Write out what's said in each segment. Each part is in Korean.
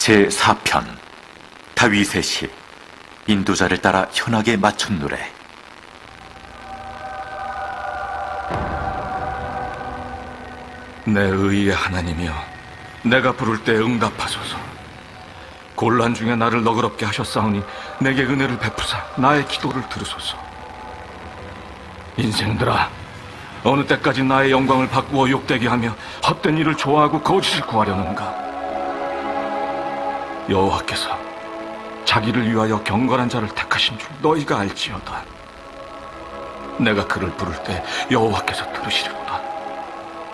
제4편 다윗의 시 인도자를 따라 현악에 맞춘 노래. 내 의의 하나님이여, 내가 부를 때 응답하소서. 곤란 중에 나를 너그럽게 하셨사오니 내게 은혜를 베푸사 나의 기도를 들으소서. 인생들아, 어느 때까지 나의 영광을 바꾸어 욕되게 하며 헛된 일을 좋아하고 거짓을 구하려는가? 여호와께서 자기를 위하여 경건한 자를 택하신 줄 너희가 알지어다. 내가 그를 부를 때 여호와께서 들으시리로다.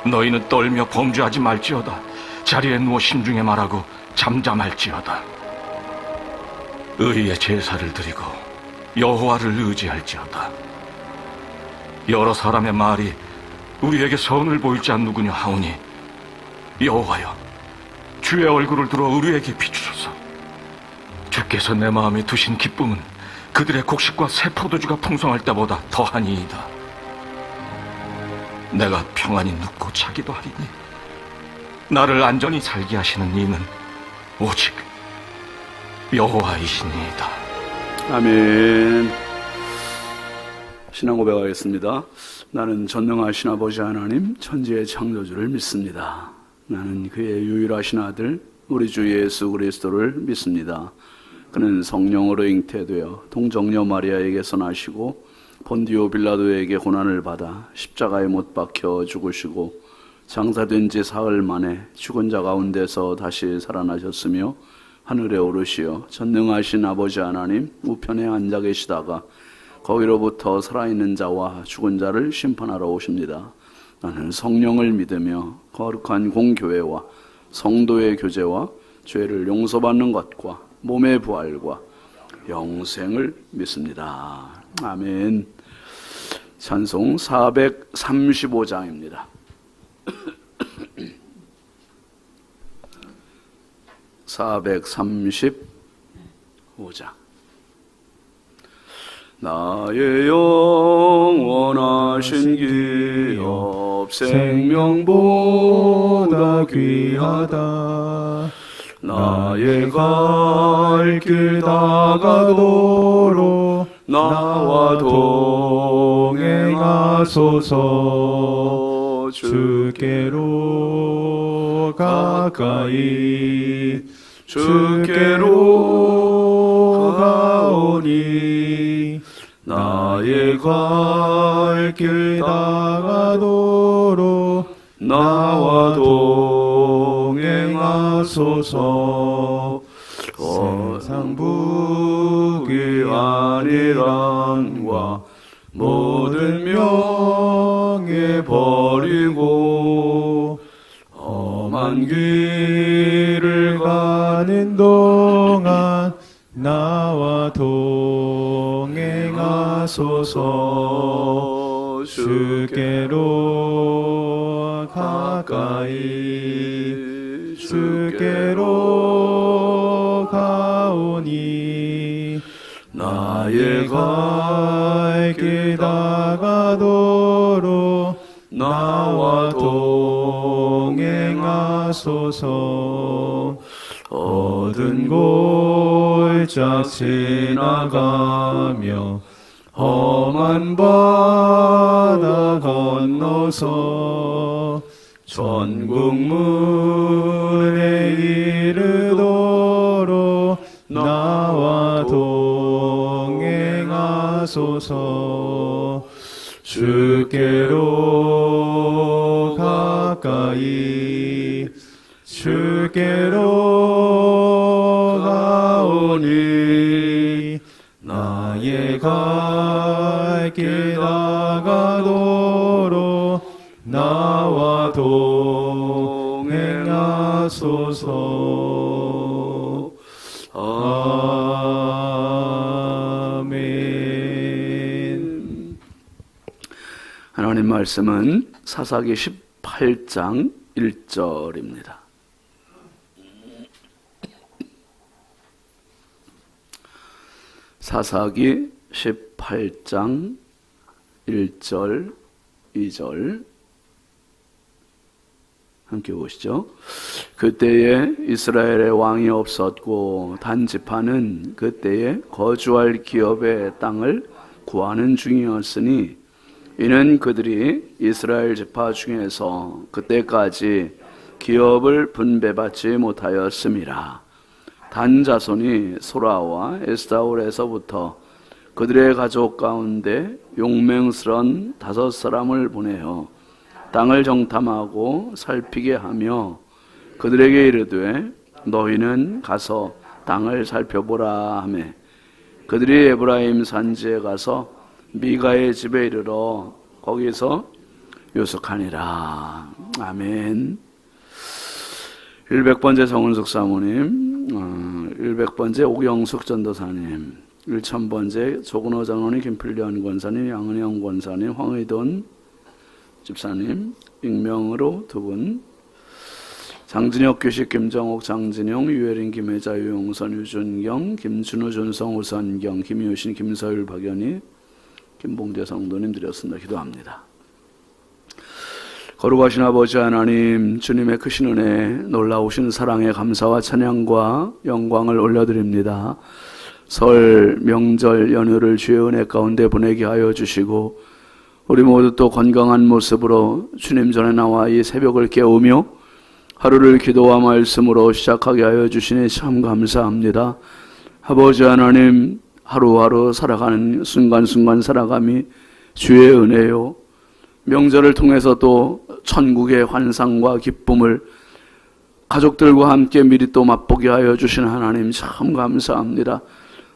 너희는 떨며 범죄하지 말지어다. 자리에 누워 심중에 말하고 잠잠할지어다. 의의 제사를 드리고 여호와를 의지할지어다. 여러 사람의 말이 우리에게 선을 보일 자 누구냐 하오니, 여호와여, 주의 얼굴을 들어 우리에게 비추소서. 주께서 내 마음에 두신 기쁨은 그들의 곡식과 새 포도주가 풍성할 때보다 더하니이다. 내가 평안히 눕고 자기도 하리니 나를 안전히 살게 하시는 이는 오직 여호와이시니이다. 아멘. 신앙 고백하겠습니다. 나는 전능하신 아버지 하나님, 천지의 창조주를 믿습니다. 나는 그의 유일하신 아들 우리 주 예수 그리스도를 믿습니다. 그는 성령으로 잉태되어 동정녀 마리아에게서 나시고 본디오 빌라도에게 고난을 받아 십자가에 못 박혀 죽으시고 장사된 지 사흘 만에 죽은 자 가운데서 다시 살아나셨으며 하늘에 오르시어 전능하신 아버지 하나님 우편에 앉아 계시다가 거기로부터 살아있는 자와 죽은 자를 심판하러 오십니다. 나는 성령을 믿으며 거룩한 공교회와 성도의 교제와 죄를 용서받는 것과 몸의 부활과 영생을 믿습니다. 아멘. 찬송 435장입니다. 435장. 나의 영원하신 기업 생명보다 귀하다. 나의 갈 길 다가도록 나와 동행하소서. 주께로 가까이 주께로 가오니 나의 갈 길 다가도록 나와 동행하소서. 세상 부귀 아니란과 모든 명예 버리고 험한 길을 가는 동안 나와 동행하소서. 주께로 가까이 주께로 가오니 나의 갈 길 다가도록 나와 동행하소서. 어두운 골짝 지나가며 험한 바다 건너서 천국 문에 이르도록 나와 동행하소서. 주께로 가까이 주께로 가오니 나의 갈 길 다가도록 나와 동행하소서. 아멘. 하나님 말씀은 사사기 18장 1절입니다. 사사기 18장 1절 2절 함께 보시죠. 그때에 이스라엘의 왕이 없었고 단 지파는 그때에 거주할 기업의 땅을 구하는 중이었으니 이는 그들이 이스라엘 지파 중에서 그때까지 기업을 분배받지 못하였음이라. 단 자손이 소라와 에스타올에서부터 그들의 가족 가운데 용맹스런 5사람을 보내어 땅을 정탐하고 살피게 하며 그들에게 이르되 너희는 가서 땅을 살펴보라 하매 그들이 에브라임 산지에 가서 미가의 집에 이르러 거기서 요속하니라. 아멘. 100번째 정은숙 사모님, 100번째 옥영숙 전도사님, 1000번째 조근호 장로님, 김필련 권사님, 양은영 권사님, 황의돈 집사님, 익명으로 2분, 장진혁, 규식, 김정옥, 장진용, 유혜린, 김혜자, 유용선, 유준경, 김준우, 준성, 우선경, 김효신, 김서율, 박연희, 김봉재 성도님 드렸습니다. 기도합니다. 거룩하신 아버지 하나님, 주님의 크신 은혜, 놀라우신 사랑에 감사와 찬양과 영광을 올려드립니다. 설 명절 연휴를 주의 은혜 가운데 보내게 하여 주시고 우리 모두 또 건강한 모습으로 주님 전에 나와 이 새벽을 깨우며 하루를 기도와 말씀으로 시작하게 하여 주시니 참 감사합니다. 아버지 하나님, 하루하루 살아가는 순간순간 살아감이 주의 은혜요, 명절을 통해서 또 천국의 환상과 기쁨을 가족들과 함께 미리 또 맛보게 하여 주신 하나님 참 감사합니다.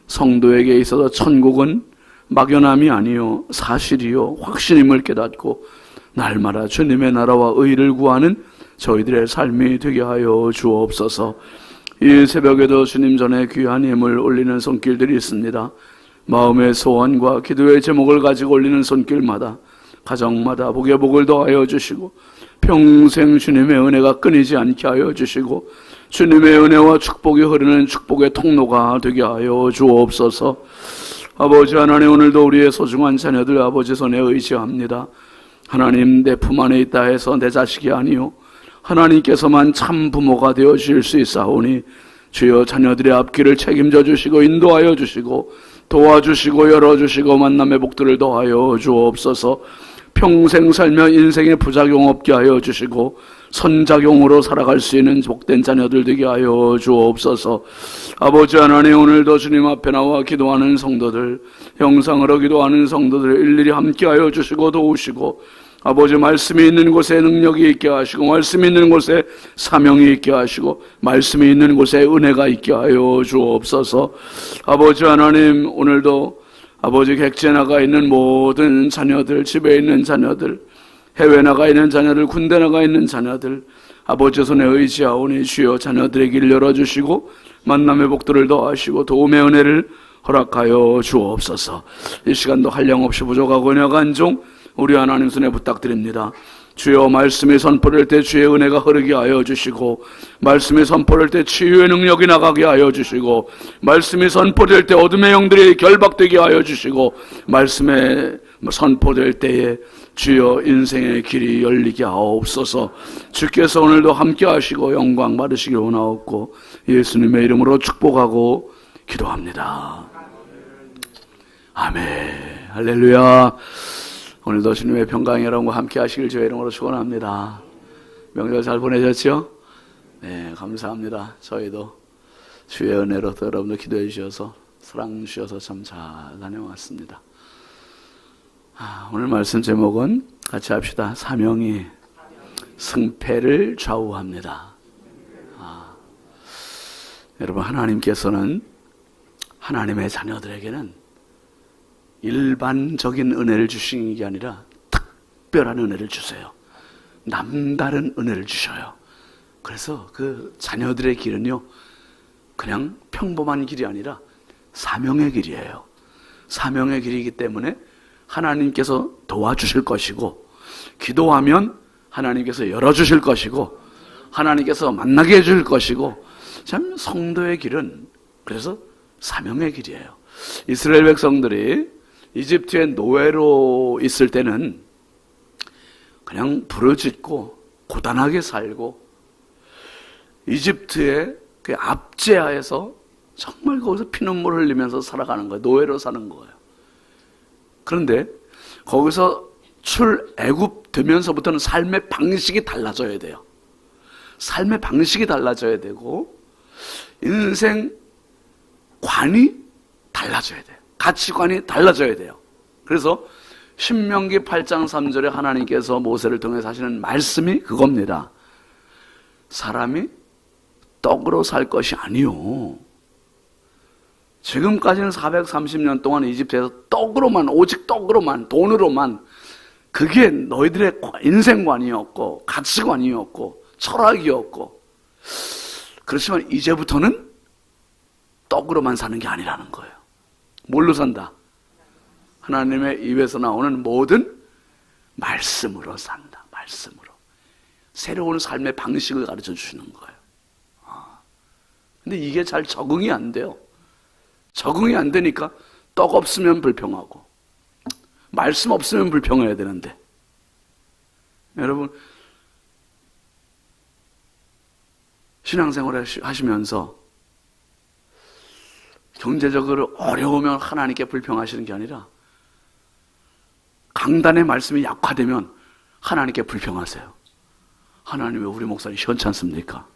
성도에게 있어서 천국은 막연함이 아니요 사실이요 확신임을 깨닫고 날마다 주님의 나라와 의를 구하는 저희들의 삶이 되게 하여 주옵소서. 이 새벽에도 주님 전에 귀한 힘을 올리는 손길들이 있습니다. 마음의 소원과 기도의 제목을 가지고 올리는 손길마다 가정마다 복의 복을 더하여 주시고 평생 주님의 은혜가 끊이지 않게 하여 주시고 주님의 은혜와 축복이 흐르는 축복의 통로가 되게 하여 주옵소서. 아버지 하나님, 오늘도 우리의 소중한 자녀들 아버지 손에 의지합니다. 하나님, 내 품 안에 있다 해서 내 자식이 아니요 하나님께서만 참 부모가 되어 주실 수 있사오니 주여 자녀들의 앞길을 책임져 주시고 인도하여 주시고 도와주시고 열어주시고 만남의 복들을 더하여 주옵소서. 평생 살며 인생의 부작용 없게 하여 주시고 선작용으로 살아갈 수 있는 복된 자녀들 되게 하여 주옵소서. 아버지 하나님, 오늘도 주님 앞에 나와 기도하는 성도들, 영상으로 기도하는 성도들 일일이 함께 하여 주시고 도우시고 아버지 말씀이 있는 곳에 능력이 있게 하시고 말씀이 있는 곳에 사명이 있게 하시고 말씀이 있는 곳에 은혜가 있게 하여 주옵소서. 아버지 하나님, 오늘도 아버지 객지에 나가 있는 모든 자녀들, 집에 있는 자녀들, 해외 나가 있는 자녀들, 군대 나가 있는 자녀들 아버지 손에 의지하오니 주여 자녀들의 길 열어주시고 만남의 복들을 더하시고 도움의 은혜를 허락하여 주옵소서. 이 시간도 한량없이 부족하고 연약한 종 우리 하나님 손에 부탁드립니다. 주여 말씀이 선포될 때 주의 은혜가 흐르게 하여 주시고 말씀이 선포될 때 치유의 능력이 나가게 하여 주시고 말씀이 선포될 때 어둠의 영들이 결박되게 하여 주시고 말씀에 선포될 때에 주여 인생의 길이 열리게 하옵소서. 주께서 오늘도 함께 하시고 영광 받으시기 원하옵고 예수님의 이름으로 축복하고 기도합니다. 아멘. 할렐루야. 오늘도 주님의 평강이 여러분과 함께 하시길 주의 이름으로 축원합니다. 명절 잘 보내셨죠? 네, 감사합니다. 저희도 주의 은혜로 또 여러분들 기도해 주셔서 사랑 주셔서 참 잘 다녀왔습니다. 오늘 말씀 제목은 같이 합시다. 사명이 승패를 좌우합니다. 여러분, 하나님께서는 하나님의 자녀들에게는 일반적인 은혜를 주시는 게 아니라 특별한 은혜를 주세요. 남다른 은혜를 주셔요. 그래서 그 자녀들의 길은요, 그냥 평범한 길이 아니라 사명의 길이에요. 사명의 길이기 때문에 하나님께서 도와주실 것이고, 기도하면 하나님께서 열어주실 것이고, 하나님께서 만나게 해줄 것이고, 참 성도의 길은 그래서 사명의 길이에요. 이스라엘 백성들이 이집트의 노예로 있을 때는 그냥 부르짖고 고단하게 살고 이집트의 그 압제하에서 정말 거기서 피눈물 흘리면서 살아가는 거예요. 노예로 사는 거예요. 그런데 거기서 출애굽 되면서부터는 삶의 방식이 달라져야 돼요. 삶의 방식이 달라져야 되고 인생 관이 달라져야 돼요. 가치관이 달라져야 돼요. 그래서 신명기 8장 3절에 하나님께서 모세를 통해서 하시는 말씀이 그겁니다. 사람이 떡으로 살 것이 아니요. 지금까지는 430년 동안 이집트에서 떡으로만, 오직 떡으로만, 돈으로만, 그게 너희들의 인생관이었고 가치관이었고 철학이었고, 그렇지만 이제부터는 떡으로만 사는 게 아니라는 거예요. 뭘로 산다? 하나님의 입에서 나오는 모든 말씀으로 산다. 말씀으로. 새로운 삶의 방식을 가르쳐 주시는 거예요. 근데 이게 잘 적응이 안 돼요. 적응이 안 되니까 떡 없으면 불평하고 말씀 없으면 불평해야 되는데, 여러분 신앙생활을 하시면서 경제적으로 어려우면 하나님께 불평하시는 게 아니라 강단의 말씀이 약화되면 하나님께 불평하세요. 하나님 왜 우리 목사님 시원치 않습니까?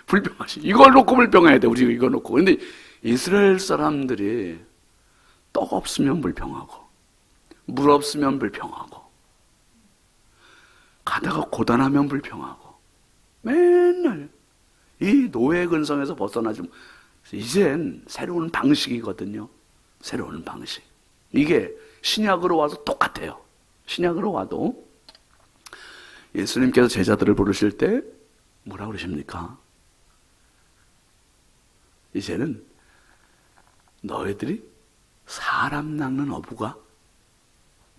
불평하시. 이걸 놓고 불평해야 돼. 우리 이거 놓고. 근데 이스라엘 사람들이 떡 없으면 불평하고 물 없으면 불평하고 가다가 고단하면 불평하고 맨날 이 노예 근성에서 벗어나지. 이젠 새로운 방식이거든요. 새로운 방식. 이게 신약으로 와서 똑같아요. 신약으로 와도 예수님께서 제자들을 부르실 때 뭐라고 그러십니까? 이제는 너희들이 사람 낚는 어부가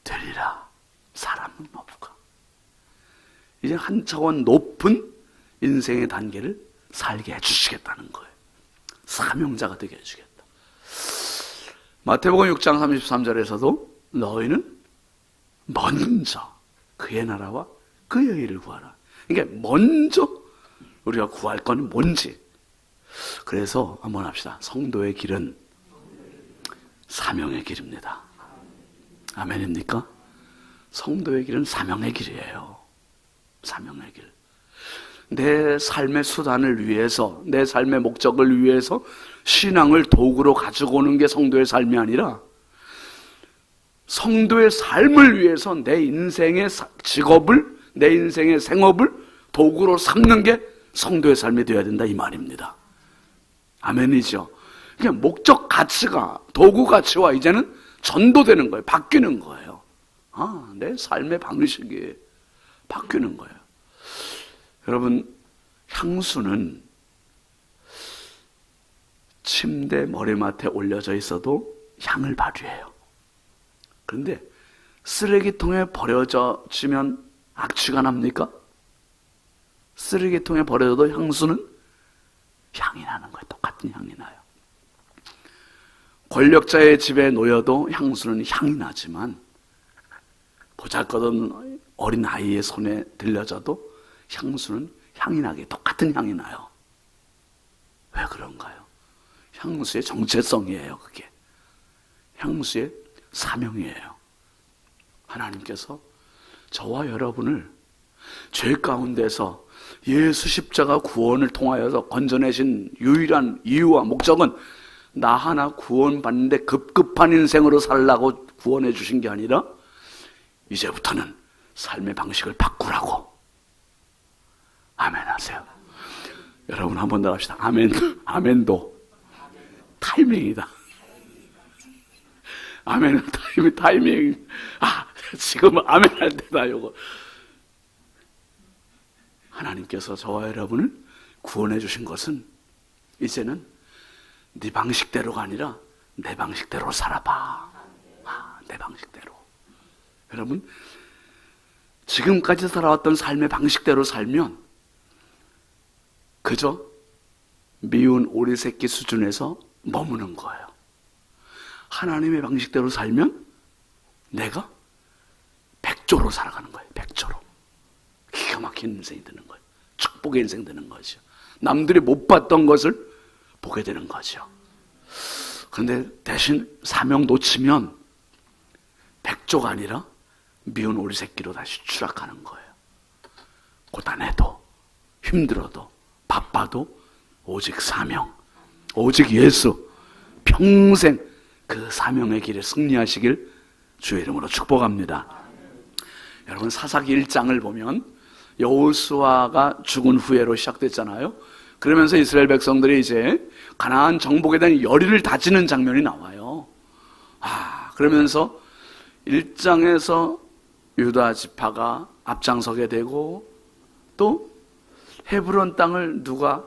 되리라. 사람 낚는 어부가. 이제 한 차원 높은 인생의 단계를 살게 해주시겠다는 거예요. 사명자가 되게 해주겠다. 마태복음 6장 33절에서도 너희는 먼저 그의 나라와 그의 의를 구하라. 그러니까 먼저 우리가 구할 건 뭔지. 그래서 한번 합시다. 성도의 길은 사명의 길입니다. 아멘입니까? 성도의 길은 사명의 길이에요. 사명의 길. 내 삶의 수단을 위해서, 내 삶의 목적을 위해서 신앙을 도구로 가지고 오는 게 성도의 삶이 아니라 성도의 삶을 위해서 내 인생의 직업을, 내 인생의 생업을 도구로 삼는 게 성도의 삶이 되어야 된다, 이 말입니다. 아멘이죠. 그냥 목적 가치가, 도구 가치와 이제는 전도되는 거예요. 바뀌는 거예요. 내 삶의 방식이 바뀌는 거예요. 여러분, 향수는 침대 머리맡에 올려져 있어도 향을 발휘해요. 그런데 쓰레기통에 버려지면 악취가 납니까? 쓰레기통에 버려져도 향수는 향이 나는 거예요. 똑같은 향이 나요. 권력자의 집에 놓여도 향수는 향이 나지만 보잘것없는 어린 아이의 손에 들려져도 향수는 향이 나게 똑같은 향이 나요. 왜 그런가요? 향수의 정체성이에요. 그게 향수의 사명이에요. 하나님께서 저와 여러분을 죄 가운데서 예수 십자가 구원을 통하여서 건져내신 유일한 이유와 목적은 나 하나 구원받는데 급급한 인생으로 살라고 구원해 주신 게 아니라 이제부터는 삶의 방식을 바꾸라고. 아멘 하세요. 여러분 한 번 더 합시다. 아멘. 아멘도 타이밍이다. 아멘은 타이밍. 지금 아멘 할 때다. 요거 하나님께서 저와 여러분을 구원해 주신 것은 이제는 네 방식대로가 아니라 내 방식대로 살아봐. 내 방식대로. 여러분, 지금까지 살아왔던 삶의 방식대로 살면 그저 미운 오리 새끼 수준에서 머무는 거예요. 하나님의 방식대로 살면 내가 백조로 살아가는 거예요. 백조로. 기가 기가 막힌 인생이 되는 거예요. 축복의 인생 되는 거죠. 남들이 못 봤던 것을 보게 되는 거죠. 그런데 대신 사명 놓치면 백조가 아니라 미운 오리 새끼로 다시 추락하는 거예요. 고단해도 힘들어도 바빠도 오직 사명, 오직 예수, 평생 그 사명의 길에 승리하시길 주의 이름으로 축복합니다. 여러분, 사사기 1장을 보면 여호수아가 죽은 후에로 시작됐잖아요. 그러면서 이스라엘 백성들이 이제 가나안 정복에 대한 열의를 다지는 장면이 나와요. 그러면서 1장에서 유다 지파가 앞장서게 되고, 또 헤브론 땅을 누가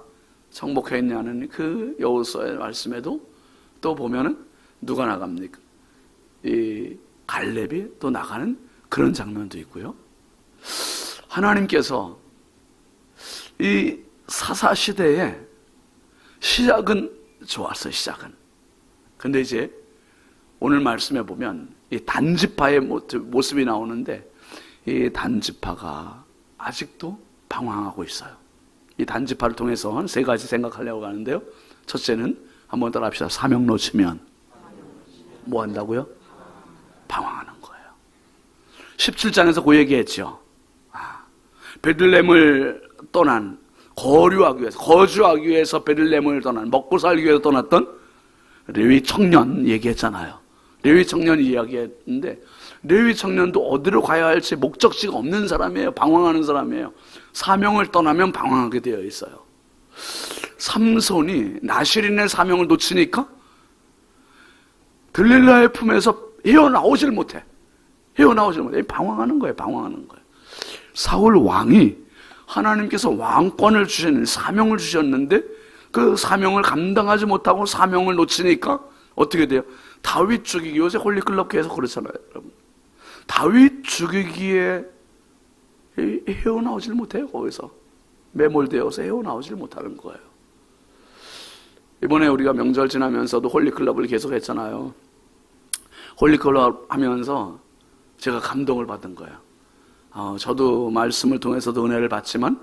정복했냐는 그 여호수아의 말씀에도 또 보면은 누가 나갑니까? 이 갈렙이 또 나가는 그런 장면도 있고요. 하나님께서 이 사사 시대에 시작은 좋았어요. 시작은. 근데 이제 오늘 말씀에 보면 이 단지파의 모습이 나오는데, 이 단지파가 아직도 방황하고 있어요. 이 단지파를 통해서 한 세 가지 생각하려고 하는데요. 첫째는 한번 따라 합시다. 사명 놓치면 뭐 한다고요? 방황하는 거예요. 17장에서 그 얘기했죠. 베들레헴을 떠난, 거주하기 위해서 베들레헴을 떠난, 먹고 살기 위해서 떠났던 레위 청년 얘기했잖아요. 레위 청년 이야기했는데, 레위 청년도 어디로 가야 할지 목적지가 없는 사람이에요. 방황하는 사람이에요. 사명을 떠나면 방황하게 되어 있어요. 삼손이 나실인의 사명을 놓치니까 들릴라의 품에서 헤어나오질 못해. 방황하는 거예요. 사울 왕이 하나님께서 왕권을 주셨는데, 사명을 주셨는데 그 사명을 감당하지 못하고 사명을 놓치니까 어떻게 돼요? 다윗 죽이기, 요새 홀리클럽 계속 그렇잖아요, 여러분. 다윗 죽이기에 헤어나오질 못해요. 거기서 매몰되어서 헤어나오질 못하는 거예요. 이번에 우리가 명절 지나면서도 홀리클럽을 계속 했잖아요. 홀리클럽 하면서 제가 감동을 받은 거예요. 저도 말씀을 통해서도 은혜를 받지만,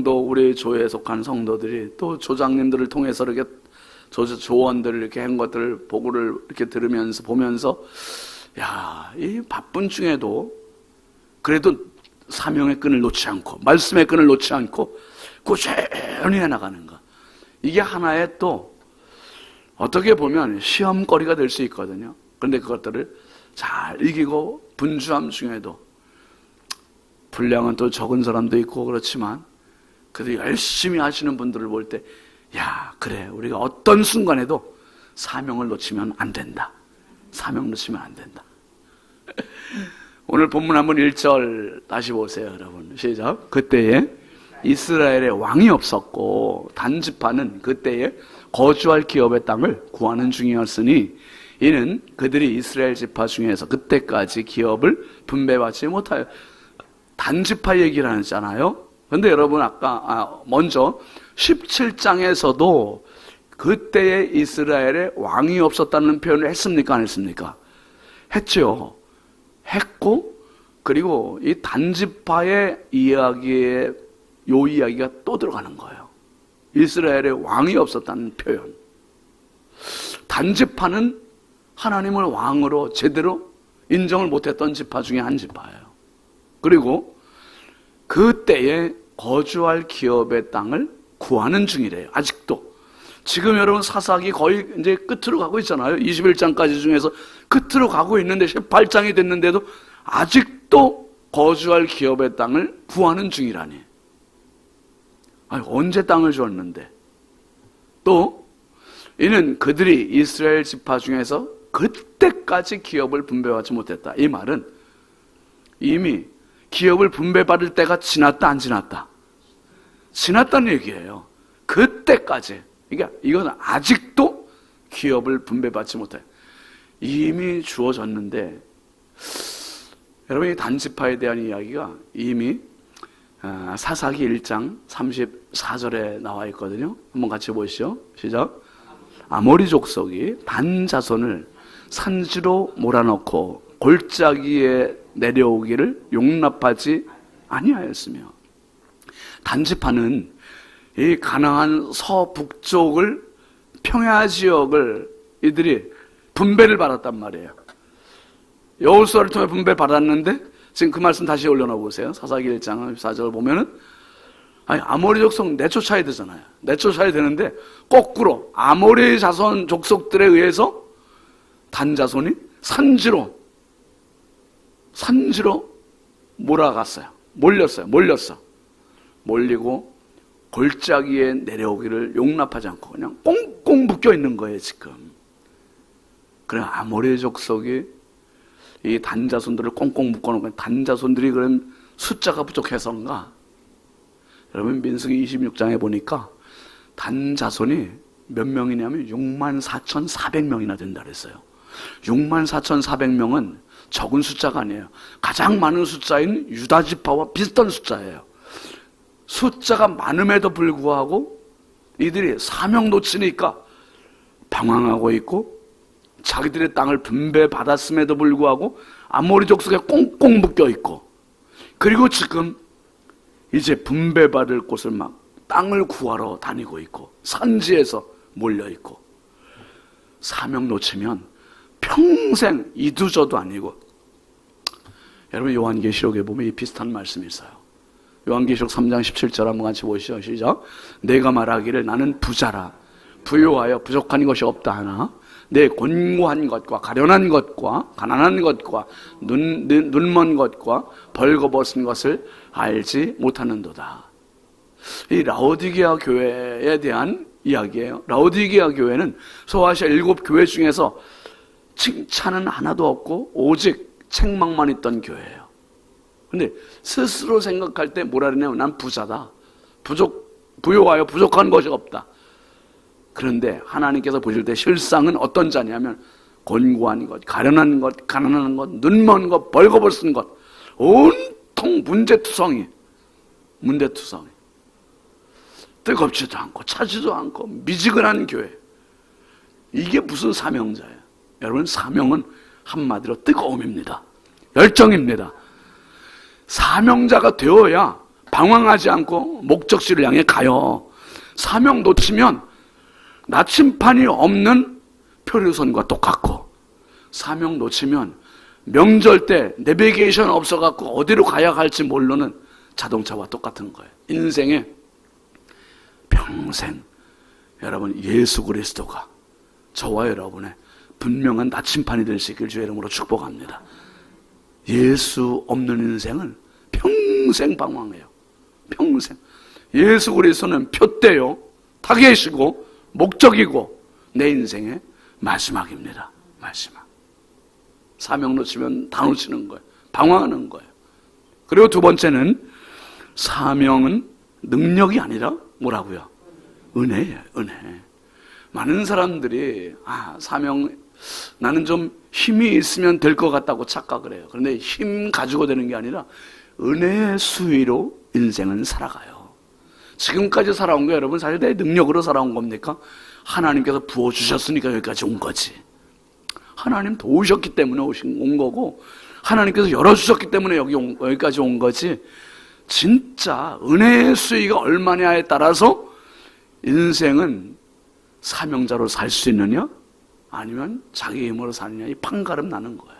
우리 조에 속한 성도들이 또 조장님들을 통해서 이렇게 조원들을 이렇게 한 것들을 보고를 이렇게 보면서, 이 바쁜 중에도 그래도 사명의 끈을 놓지 않고, 말씀의 끈을 놓지 않고 꾸준히 해나가는 것. 이게 하나의 또 어떻게 보면 시험거리가 될 수 있거든요. 그런데 그것들을 잘 이기고, 분주함 중에도, 분량은 또 적은 사람도 있고 그렇지만 그래도 열심히 하시는 분들을 볼 때, 그래, 우리가 어떤 순간에도 사명을 놓치면 안 된다. 사명 놓치면 안 된다. 오늘 본문 한번 1절 다시 보세요, 여러분. 시작. 그때에 이스라엘에 왕이 없었고 단지파는 그때에 거주할 기업의 땅을 구하는 중이었으니, 이는 그들이 이스라엘 지파 중에서 그때까지 기업을 분배받지 못하여. 단지파 얘기를 하잖아요. 그런데 여러분, 먼저 17장에서도 그때에 이스라엘에 왕이 없었다는 표현을 했습니까? 안 했습니까? 했죠. 했고, 그리고 이 단지파의 이야기에 요 이야기가 또 들어가는 거예요. 이스라엘에 왕이 없었다는 표현. 단지파는 하나님을 왕으로 제대로 인정을 못했던 지파 중에 한 지파예요. 그리고 그때에 거주할 기업의 땅을 구하는 중이래요. 아직도. 지금 여러분 사사기 거의 이제 끝으로 가고 있잖아요. 21장까지 중에서 끝으로 가고 있는데 18장이 됐는데도 아직도 거주할 기업의 땅을 구하는 중이라니. 언제 땅을 줬는데. 또 이는 그들이 이스라엘 지파 중에서 그때까지 기업을 분배받지 못했다. 이 말은 이미 기업을 분배받을 때가 지났다, 안 지났다? 지났다는 얘기예요. 그때까지. 그러니까 이건 아직도 기업을 분배받지 못해. 이미 주어졌는데, 여러분, 이 단지파에 대한 이야기가 이미 사사기 1장 34절에 나와 있거든요. 한번 같이 보시죠. 시작. 아모리 족속이 단 자손을 산지로 몰아넣고 골짜기에 내려오기를 용납하지 아니하였으며. 단지파는 이 가나안 서북쪽을 평야 지역을 이들이 분배를 받았단 말이에요. 여호수아를 통해 분배 받았는데 지금 그 말씀 다시 올려놔 보세요. 사사기 1장 14절을 보면은 아모리 족속 내쫓아야 되잖아요. 내쫓아야 되는데 거꾸로 아모리 자손 족속들에 의해서 단 자손이 산지로 몰아갔어요. 몰렸어. 몰리고 골짜기에 내려오기를 용납하지 않고 그냥 꽁꽁 묶여 있는 거예요, 지금. 그래, 아모리 족속이 이 단자손들을 꽁꽁 묶어놓고, 단자손들이 그런 숫자가 부족해서인가? 여러분, 민수기 26장에 보니까 단자손이 몇 명이냐면 64,400명이나 된다 그랬어요. 64,400명은 적은 숫자가 아니에요. 가장 많은 숫자인 유다 지파와 비슷한 숫자예요. 숫자가 많음에도 불구하고 이들이 사명 놓치니까 방황하고 있고, 자기들의 땅을 분배받았음에도 불구하고 아모리 족속에 꽁꽁 묶여 있고, 그리고 지금 이제 분배받을 곳을 막 땅을 구하러 다니고 있고, 산지에서 몰려 있고, 사명 놓치면 평생 이두저도 아니고. 여러분, 요한계시록에 보면 이 비슷한 말씀이 있어요. 요한계시록 3장 17절 한번 같이 보시죠. 시작. 내가 말하기를 나는 부자라, 부요하여 부족한 것이 없다 하나 내 곤고한 것과 가련한 것과 가난한 것과 눈먼 것과 벌거벗은 것을 알지 못하는도다. 이 라오디게아 교회에 대한 이야기예요. 라오디게아 교회는 소아시아 7 교회 중에서 칭찬은 하나도 없고 오직 책망만 있던 교회예요. 근데 스스로 생각할 때 뭐라 그러냐면 난 부자다, 부요하여 부족한 것이 없다. 그런데 하나님께서 보실 때 실상은 어떤 자냐면 곤고한 것, 가련한 것, 가난한 것, 눈먼 것, 벌거벗은 것, 온통 문제투성이. 뜨겁지도 않고 차지도 않고 미지근한 교회. 이게 무슨 사명자예요? 여러분, 사명은 한마디로 뜨거움입니다. 열정입니다. 사명자가 되어야 방황하지 않고 목적지를 향해 가요. 사명 놓치면 나침판이 없는 표류선과 똑같고, 사명 놓치면 명절 때 내비게이션 없어갖고 어디로 가야 할지 모르는 자동차와 똑같은 거예요. 인생에 평생 여러분 예수 그리스도가 저와 여러분의 분명한 나침판이 될 수 있길 주의 이름으로 축복합니다. 예수 없는 인생은 평생 방황해요. 평생. 예수 그리스도는 표대요, 타겟이고 목적이고 내 인생의 마지막입니다. 마지막. 사명 놓치면 다 놓치는 거예요. 방황하는 거예요. 그리고 두 번째는 사명은 능력이 아니라 뭐라고요? 은혜예요. 은혜. 많은 사람들이 사명, 나는 좀 힘이 있으면 될 것 같다고 착각을 해요. 그런데 힘 가지고 되는 게 아니라 은혜의 수위로 인생은 살아가요. 지금까지 살아온 거 여러분 사실 내 능력으로 살아온 겁니까? 하나님께서 부어주셨으니까 여기까지 온 거지. 하나님 도우셨기 때문에 온 거고, 하나님께서 열어주셨기 때문에 여기까지 온 거지. 진짜 은혜의 수위가 얼마냐에 따라서 인생은 사명자로 살 수 있느냐 아니면 자기 힘으로 사느냐, 이 판가름 나는 거예요.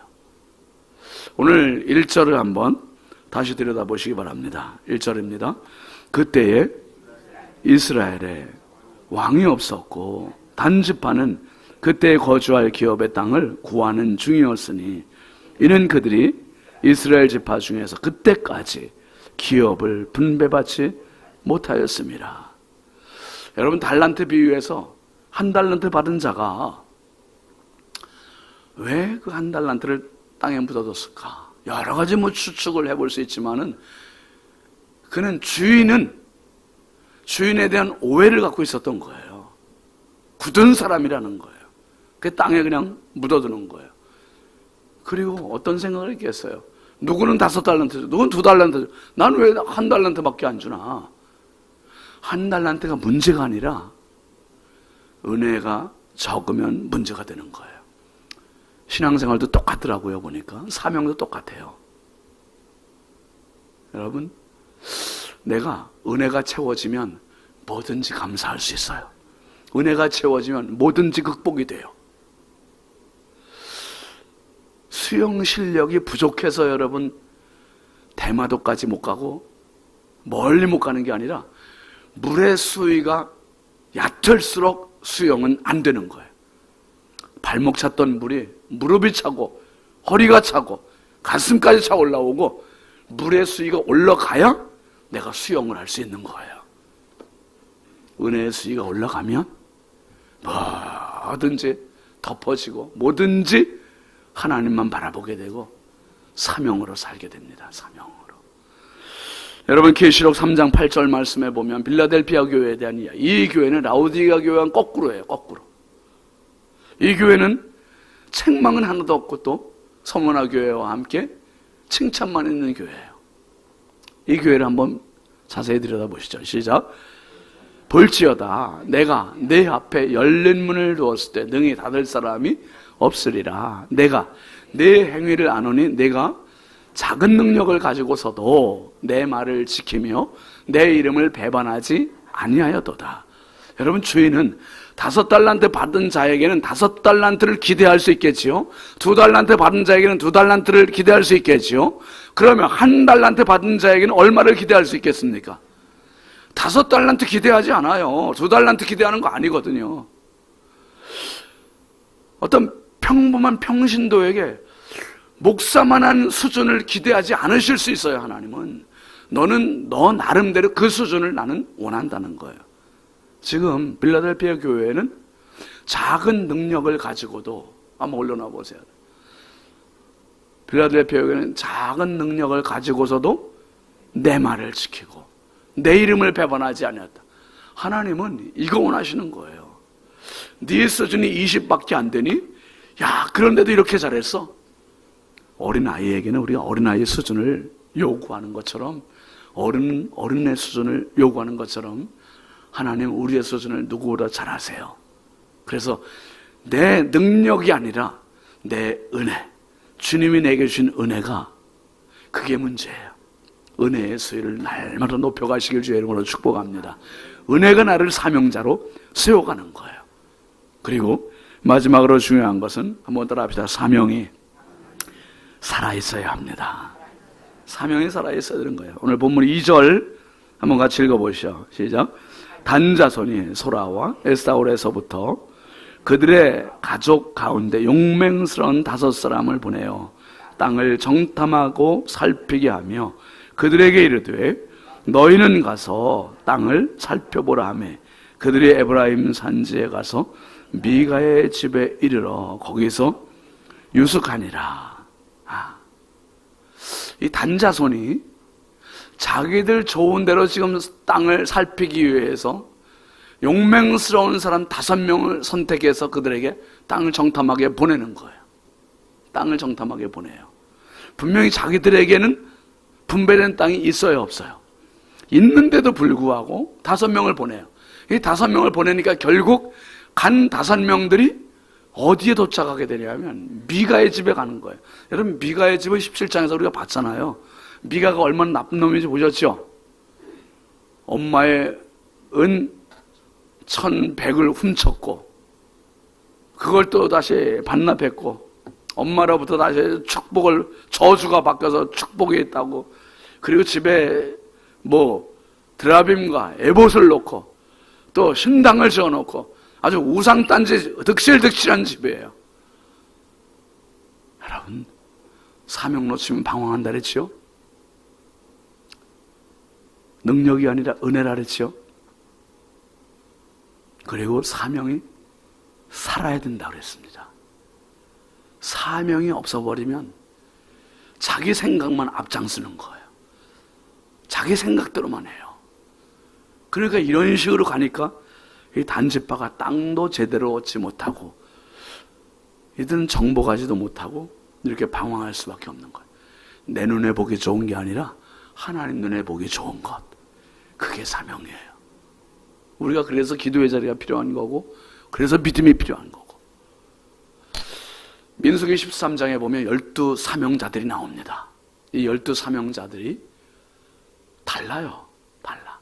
오늘 1절을 한번 다시 들여다보시기 바랍니다. 1절입니다. 그때에 이스라엘에 왕이 없었고 단지파는 그때 거주할 기업의 땅을 구하는 중이었으니 이는 그들이 이스라엘 지파 중에서 그때까지 기업을 분배받지 못하였습니다. 여러분, 달란트 비유에서 한 달란트 받은 자가 왜 그 한 달란트를 땅에 묻어뒀을까? 여러 가지 추측을 해볼 수 있지만은 그는 주인에 대한 오해를 갖고 있었던 거예요. 굳은 사람이라는 거예요. 그 땅에 그냥 묻어두는 거예요. 그리고 어떤 생각을 했겠어요? 누구는 5달란트, 누구는 2달란트, 난 왜 한 달란트밖에 안 주나? 한 달란트가 문제가 아니라 은혜가 적으면 문제가 되는 거예요. 신앙생활도 똑같더라고요. 보니까 사명도 똑같아요. 여러분, 내가 은혜가 채워지면 뭐든지 감사할 수 있어요. 은혜가 채워지면 뭐든지 극복이 돼요. 수영 실력이 부족해서 여러분 대마도까지 못 가고 멀리 못 가는 게 아니라 물의 수위가 얕을수록 수영은 안 되는 거예요. 발목 찼던 물이 무릎이 차고 허리가 차고 가슴까지 차 올라오고 물의 수위가 올라가야 내가 수영을 할 수 있는 거예요. 은혜의 수위가 올라가면 뭐든지 덮어지고 뭐든지 하나님만 바라보게 되고 사명으로 살게 됩니다. 사명으로. 여러분 계시록 3장 8절 말씀에 보면 빌라델피아 교회에 대한 이야기. 이 교회는 라오디게아 교회와는 거꾸로예요. 거꾸로. 이 교회는 책망은 하나도 없고 또 서문화 교회와 함께 칭찬만 있는 교회예요. 이 교회를 한번 자세히 들여다보시죠. 시작. 볼지어다 내가 내 앞에 열린 문을 두었을 때 능히 닫을 사람이 없으리라. 내가 내 행위를 아노니 내가 작은 능력을 가지고서도 내 말을 지키며 내 이름을 배반하지 아니하여도다. 여러분 주인은 5달란트 받은 자에게는 5달란트를 기대할 수 있겠지요. 2달란트 받은 자에게는 2달란트를 기대할 수 있겠지요. 그러면 1달란트 받은 자에게는 얼마를 기대할 수 있겠습니까? 5달란트 기대하지 않아요. 2달란트 기대하는 거 아니거든요. 어떤 평범한 평신도에게 목사만한 수준을 기대하지 않으실 수 있어요. 하나님은 너는 너 나름대로 그 수준을 나는 원한다는 거예요. 지금 빌라델피아 교회는 작은 능력을 가지고도 한번 올려놔 보세요. 빌라델피아 교회는 작은 능력을 가지고서도 내 말을 지키고 내 이름을 배반하지 않았다. 하나님은 이거 원하시는 거예요. 네 수준이 20밖에 안 되니? 야, 그런데도 이렇게 잘했어? 어린아이에게는 우리가 어린아이의 수준을 요구하는 것처럼 어른의 수준을 요구하는 것처럼 하나님 우리의 수준을 누구보다 잘 아세요. 그래서 내 능력이 아니라 내 은혜, 주님이 내게 주신 은혜가 그게 문제예요. 은혜의 수위를 날마다 높여가시길 주의 이름으로 축복합니다. 은혜가 나를 사명자로 세워가는 거예요. 그리고 마지막으로 중요한 것은 한번 따라합시다. 사명이 살아있어야 합니다. 사명이 살아있어야 되는 거예요. 오늘 본문 2절 한번 같이 읽어보시죠. 시작. 단자손이 소라와 에사올에서부터 그들의 가족 가운데 용맹스러운 5사람을 보내어 땅을 정탐하고 살피게 하며 그들에게 이르되 너희는 가서 땅을 살펴보라 하며 그들이 에브라임 산지에 가서 미가의 집에 이르러 거기서 유숙하니라. 이 단자손이 자기들 좋은 대로 지금 땅을 살피기 위해서 용맹스러운 사람 5명을 선택해서 그들에게 땅을 정탐하게 보내는 거예요. 땅을 정탐하게 보내요. 분명히 자기들에게는 분배된 땅이 있어요, 없어요? 있는데도 불구하고 5명을 보내요. 이 5명을 보내니까 결국 간 5명들이 어디에 도착하게 되냐면 미가의 집에 가는 거예요. 여러분 미가의 집을 17장에서 우리가 봤잖아요. 미가가 얼마나 나쁜 놈인지 보셨죠? 엄마의 은 1,100을 훔쳤고 그걸 또 다시 반납했고 엄마로부터 다시 축복을 저주가 바뀌어서 축복이 있다고 그리고 집에 뭐 드라빔과 에봇을 놓고 또 신당을 지어놓고 아주 우상단지 득실득실한 집이에요. 여러분 사명 놓치면 방황한다 그랬지요? 능력이 아니라 은혜라 그랬지요? 그리고 사명이 살아야 된다 그랬습니다. 사명이 없어버리면 자기 생각만 앞장서는 거예요. 자기 생각대로만 해요. 그러니까 이런 식으로 가니까 이 단지파가 땅도 제대로 얻지 못하고 이들은 정복하지도 못하고 이렇게 방황할 수밖에 없는 거예요. 내 눈에 보기 좋은 게 아니라 하나님 눈에 보기 좋은 것, 그게 사명이에요. 우리가 그래서 기도의 자리가 필요한 거고 그래서 믿음이 필요한 거고. 민수기 13장에 보면 12 사명자들이 나옵니다. 이 12 사명자들이 달라요. 달라.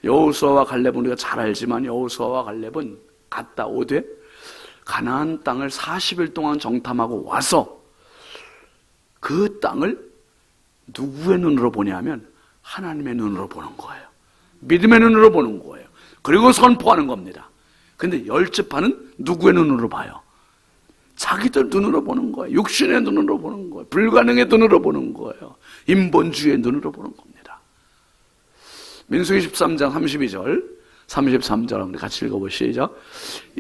여호수아와 갈렙은 우리가 잘 알지만 여호수아와 갈렙은 갔다 오되 가나안 땅을 40일 동안 정탐하고 와서 그 땅을 누구의 눈으로 보냐면 하나님의 눈으로 보는 거예요. 믿음의 눈으로 보는 거예요. 그리고 선포하는 겁니다. 근데 열집하는 누구의 눈으로 봐요? 자기들 눈으로 보는 거예요. 육신의 눈으로 보는 거예요. 불가능의 눈으로 보는 거예요. 인본주의의 눈으로 보는 겁니다. 민수기 13장 32절 33절 우리 같이 읽어보시죠.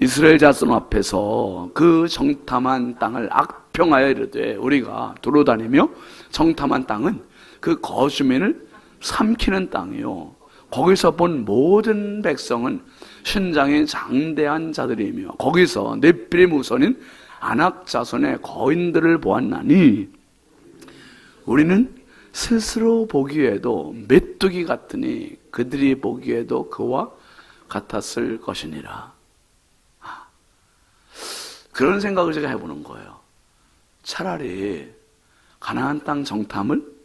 이스라엘 자손 앞에서 그 정탐한 땅을 악평하여 이르되 우리가 두루다니며 정탐한 땅은 그 거주민을 삼키는 땅이요 거기서 본 모든 백성은 신장이 장대한 자들이며 거기서 넷빌의 무선인 아낙 자손의 거인들을 보았나니 우리는 스스로 보기에도 메뚜기 같으니 그들이 보기에도 그와 같았을 것이니라. 그런 생각을 제가 해보는 거예요. 차라리 가나안 땅 정탐을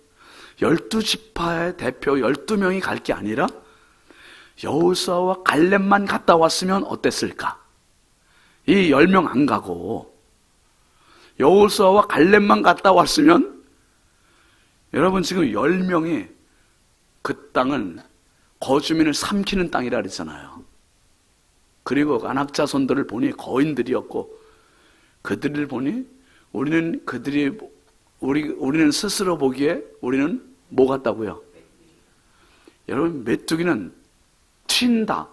12지파의 대표 12명이 갈 게 아니라 여호수아와 갈렙만 갔다 왔으면 어땠을까? 이 10명 안 가고 여호수아와 갈렙만 갔다 왔으면 여러분 지금 10명이 그 땅은 거주민을 삼키는 땅이라 그랬잖아요. 그리고 안악자손들을 보니 거인들이었고 그들을 보니 우리는 스스로 보기에 우리는 뭐 같다고요? 여러분 메뚜기는 튄다.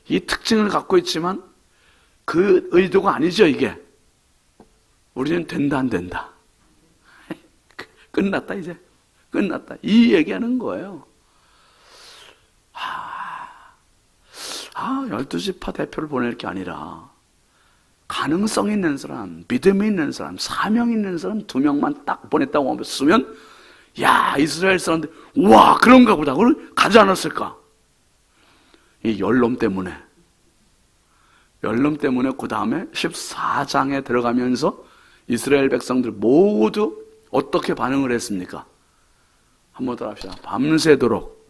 이 특징을 갖고 있지만 그 의도가 아니죠 이게. 우리는 된다 안 된다. 끝났다 이제. 끝났다. 이 얘기하는 거예요. 12지파 대표를 보낼 게 아니라 가능성 있는 사람, 믿음이 있는 사람, 사명 있는 사람 2명만 딱 보냈다고 했으면 야 이스라엘 사람들 와 그런가 보다 그걸 가지 않았을까? 이 연름 때문에 그 다음에 14장에 들어가면서 이스라엘 백성들 모두 어떻게 반응을 했습니까? 한번 더 합시다. 밤새도록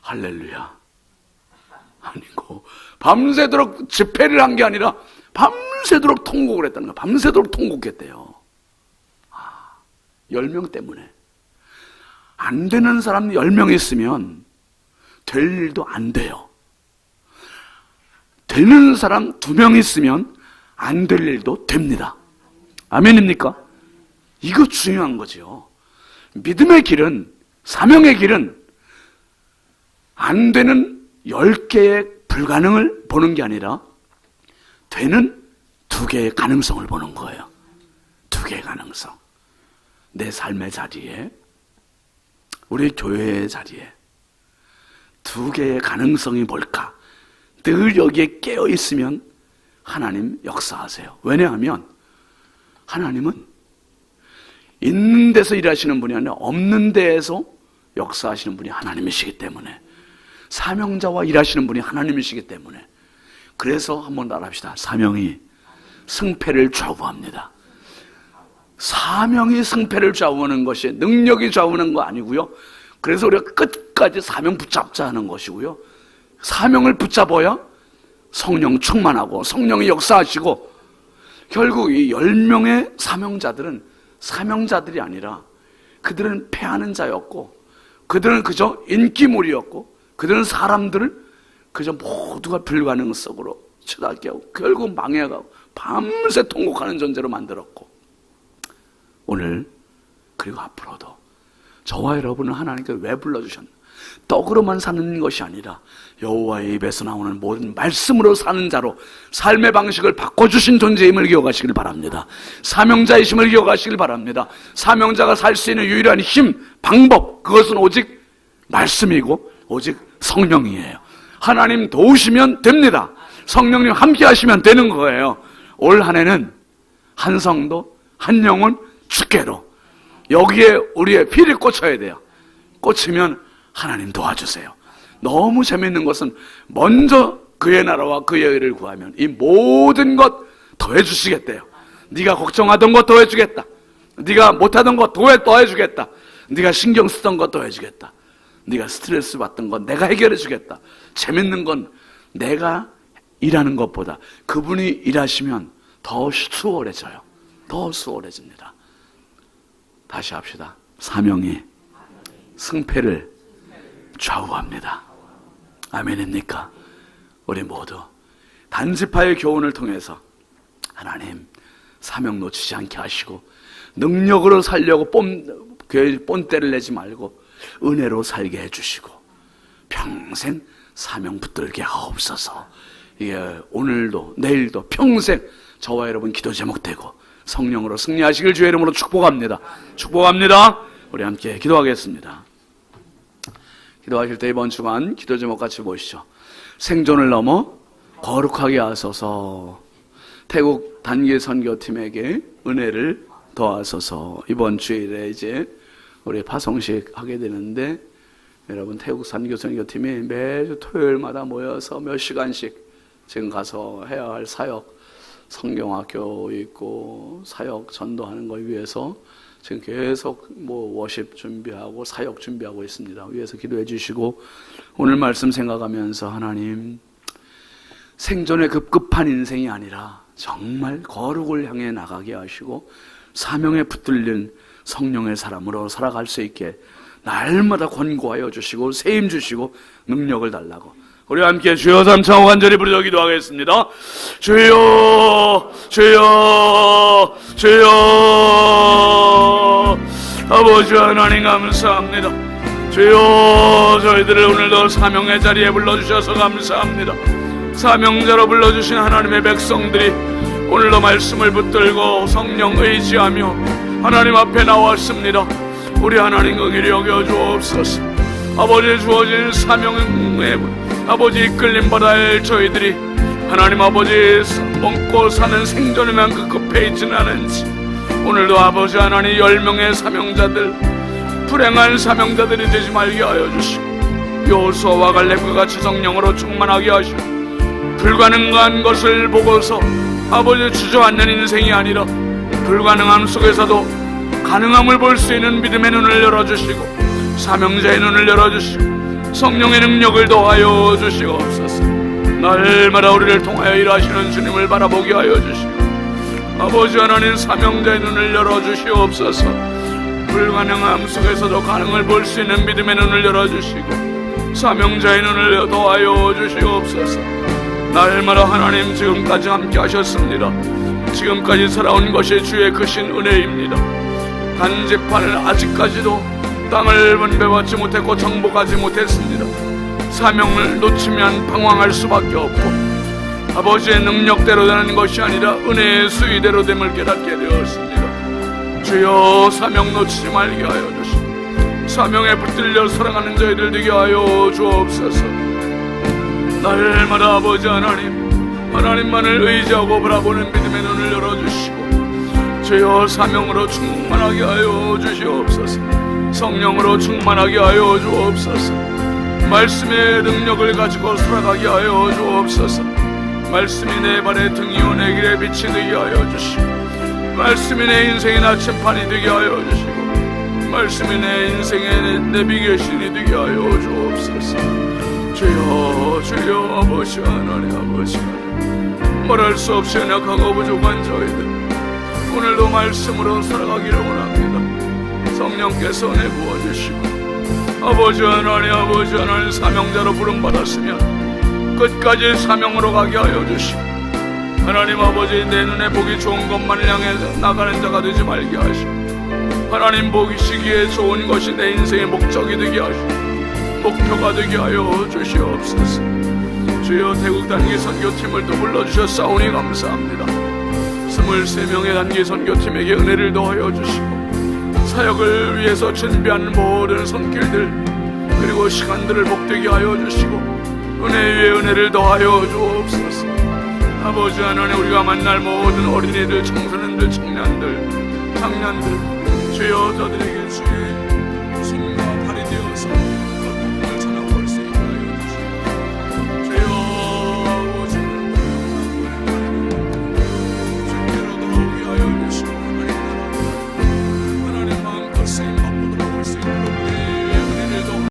할렐루야 아니고 밤새도록 집회를 한 게 아니라 밤새도록 통곡을 했다는 거야. 밤새도록 통곡했대요. 10명 때문에 안 되는 사람 10명 있으면 될 일도 안 돼요. 되는 사람 2명 있으면 안 될 일도 됩니다. 아멘입니까? 이거 중요한 거죠. 믿음의 길은, 사명의 길은 안 되는 10개의 불가능을 보는 게 아니라 되는 2개의 가능성을 보는 거예요. 2개의 가능성. 내 삶의 자리에, 우리 교회의 자리에 2개의 가능성이 뭘까? 늘 여기에 깨어 있으면 하나님 역사하세요. 왜냐하면 하나님은 있는 데서 일하시는 분이 아니라 없는 데에서 역사하시는 분이 하나님이시기 때문에, 사명자와 일하시는 분이 하나님이시기 때문에, 그래서 한번 따라합시다. 사명이 승패를 좌우합니다. 사명이 승패를 좌우하는 것이 능력이 좌우하는 거 아니고요. 그래서 우리가 끝까지 사명 붙잡자 하는 것이고요. 사명을 붙잡아야 성령 충만하고 성령이 역사하시고, 결국 이 10명의 사명자들은 사명자들이 아니라 그들은 패하는 자였고, 그들은 그저 인기몰이였고, 그들은 사람들을 그저 모두가 불가능 속으로 치닫게 하고 결국 망해가고 밤새 통곡하는 존재로 만들었고, 오늘 그리고 앞으로도 저와 여러분을 하나님께 왜 불러주셨나? 떡으로만 사는 것이 아니라 여호와의 입에서 나오는 모든 말씀으로 사는 자로 삶의 방식을 바꿔주신 존재임을 기억하시길 바랍니다. 사명자이심을 기억하시길 바랍니다. 사명자가 살 수 있는 유일한 힘, 방법, 그것은 오직 말씀이고 오직 성령이에요. 하나님 도우시면 됩니다. 성령님 함께 하시면 되는 거예요. 올 한 해는 한 성도, 한 영혼 주께로 여기에 우리의 피를 꽂혀야 돼요. 꽂히면 하나님 도와주세요. 너무 재미있는 것은 먼저 그의 나라와 그의 의를 구하면 이 모든 것 더해 주시겠대요. 네가 걱정하던 것 더해 주겠다. 네가 못하던 것 더해 주겠다. 네가 신경 쓰던 것 더해 주겠다. 네가 스트레스 받던 건 내가 해결해 주겠다. 재밌는 건 내가 일하는 것보다 그분이 일하시면 더 수월해져요. 더 수월해집니다. 다시 합시다. 사명이 승패를 좌우합니다. 아멘입니까? 우리 모두 단지파의 교훈을 통해서 하나님 사명 놓치지 않게 하시고 능력으로 살려고 뽐때를 내지 말고 은혜로 살게 해주시고 평생 사명 붙들게 하옵소서. 이게 오늘도 내일도 평생 저와 여러분 기도 제목 되고 성령으로 승리하시길 주의 이름으로 축복합니다. 축복합니다. 우리 함께 기도하겠습니다. 기도하실 때 이번 주간 기도 제목 같이 보시죠. 생존을 넘어 거룩하게 하소서. 태국 단기 선교팀에게 은혜를 더하소서. 이번 주일에 이제 우리 파송식 하게 되는데 여러분 태국 단기 선교팀이 매주 토요일마다 모여서 몇 시간씩 지금 가서 해야 할 사역, 성경학교 있고 사역 전도하는 걸 위해서 지금 계속 워십 준비하고 사역 준비하고 있습니다. 위해서 기도해 주시고 오늘 말씀 생각하면서 하나님 생존에 급급한 인생이 아니라 정말 거룩을 향해 나가게 하시고 사명에 붙들린 성령의 사람으로 살아갈 수 있게 날마다 권고하여 주시고 세임 주시고 능력을 달라고 우리 함께 주여 삼창호 간절히 부르짖어 기도하겠습니다. 주여 주여 주여. 아버지 하나님 감사합니다. 주여 저희들을 오늘도 사명의 자리에 불러주셔서 감사합니다. 사명자로 불러주신 하나님의 백성들이 오늘도 말씀을 붙들고 성령 의지하며 하나님 앞에 나왔습니다. 우리 하나님 긍휼히 여겨 주옵소서. 아버지 주어진 사명에 아버지 이끌림 받아야 할 저희들이 하나님 아버지 먹고 사는 생존에만 급급해 있지는 않은지 오늘도 아버지 하나님 10명의 사명자들 불행한 사명자들이 되지 말게 하여 주시고 여호수아와 갈렙과 같이 성령으로 충만하게 하시고 불가능한 것을 보고서 아버지 주저앉는 인생이 아니라 불가능함 속에서도 가능함을 볼 수 있는 믿음의 눈을 열어주시고 사명자의 눈을 열어주시고 성령의 능력을 더하여 주시옵소서. 날마다 우리를 통하여 일하시는 주님을 바라보게 하여 주시고 아버지 하나님 사명자의 눈을 열어주시옵소서. 불가능함 속에서도 가능을 볼 수 있는 믿음의 눈을 열어주시고 사명자의 눈을 더하여 주시옵소서. 날마다 하나님 지금까지 함께 하셨습니다. 지금까지 살아온 것이 주의 크신 은혜입니다. 단지파를 아직까지도 땅을 분배받지 못했고 정복하지 못했습니다. 사명을 놓치면 방황할 수밖에 없고 아버지의 능력대로 되는 것이 아니라 은혜의 수위대로 됨을 깨닫게 되었습니다. 주여 사명 놓치지 말게 하여 주시고 사명에 붙들려 살아가는 저희들 되게 하여 주옵소서. 날마다 아버지 하나님만을 의지하고 바라보는 믿음의 눈을 열어주시고 주여 사명으로 충만하게 하여 주시옵소서. 성령으로 충만하게 하여 주옵소서. 말씀의 능력을 가지고 살아가게 하여 주옵소서. 말씀이 내 발의 등이요 내 길의 빛이 되게 하여 주시고 말씀이 내 인생의 나침판이 되게 하여 주시고 말씀이 내 인생의 내비게신이 되게 하여 주옵소서. 주여 주여 아버지 하나님 아버지 하나님 말할 수 없이 연약하고 부족한 저희들 오늘도 말씀으로 살아가기를 원합니다. 성령께서 은혜 부어주시고 아버지 하나님 사명자로 부름받았으면 끝까지 사명으로 가게 하여 주시고 하나님 아버지 내 눈에 보기 좋은 것만을 향해 나가는 자가 되지 말게 하시고 하나님 보시기에 좋은 것이 내 인생의 목적이 되게 하시고 목표가 되게 하여 주시옵소서. 주여 태국 단기 선교팀을 또 불러주셨사오니 감사합니다. 23명의 단기 선교팀에게 은혜를 더하여 주시고 사역을 위해서 준비하는 모든 손길들 그리고 시간들을 복되게 하여 주시고 은혜 위에 은혜를 더하여 주옵소서. 아버지 하나님 우리가 만날 모든 어린이들 청소년들 청년들 장년들 주여 저들에게